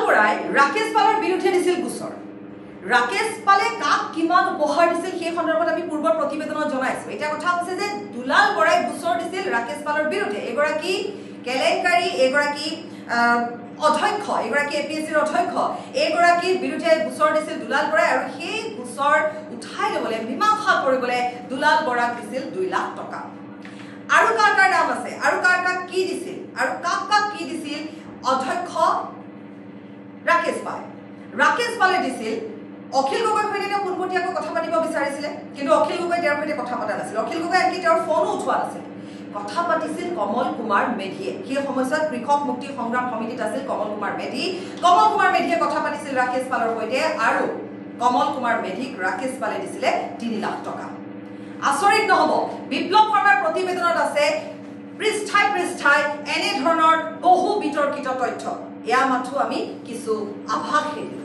বৰাই ৰাকেশ পালৰ বিৰুদ্ধে দিছিল গোচৰ ৰাকেশ পালে কাক কিমান উপহাৰ দিছিল সেই সন্দৰ্ভত আমি পূৰ্বৰ প্ৰতিবেদনত জনাইছো এটা কথা হৈছে যে দুলাল বৰাই গোচৰ দিছিল ৰাকেশ পালৰ বিৰুদ্ধে এগৰাকী কেলেংকাৰী এগৰাকী অধ্যক্ষ এগৰাকী এপিএসসিৰ অধ্যক্ষ এগৰাকীৰ বিৰুদ্ধে গোচৰ দিছিল দুলাল বৰাই আৰু সেই গোচৰ উঠাই ল'বলৈ মীমাংসা কৰিবলৈ দুলাল বৰাক দিছিল 2 লাখ টকা আৰু কাৰ নাম আছে আৰু কাৰ কি দিছিল আৰু কাক কি দিছিল অধ্যক্ষ ৰাকেশ পালে দিছিল অখিল গগৈৰ সৈতে তেওঁ পোনপটীয়াকৈ কথা পাতিব বিচাৰিছিলে কিন্তু অখিল গগৈ তেওঁৰ সৈতে কথা পতা নাছিল অখিল গগৈ আনকি তেওঁৰ ফোনো উঠোৱা নাছিল কথা পাতিছিল কমল কুমাৰ মেধিয়ে সেই সময়ত কৃষক মুক্তি সংগ্ৰাম সমিতিত আছিল কমল কুমাৰ মেধিয়ে কথা পাতিছিল ৰাকেশ পালৰ সৈতে আৰু কমল কুমাৰ মেধিক ৰাকেশ পালে দিছিলে 3 লাখ টকা আচৰিত নহব বিপ্লৱ শৰ্মাৰ প্ৰতিবেদনত আছে পৃষ্ঠাই এনে ধৰণৰ বহু বিতৰ্কিত তথ্য এয়া মাথো আমি কিছু আভাস দিলো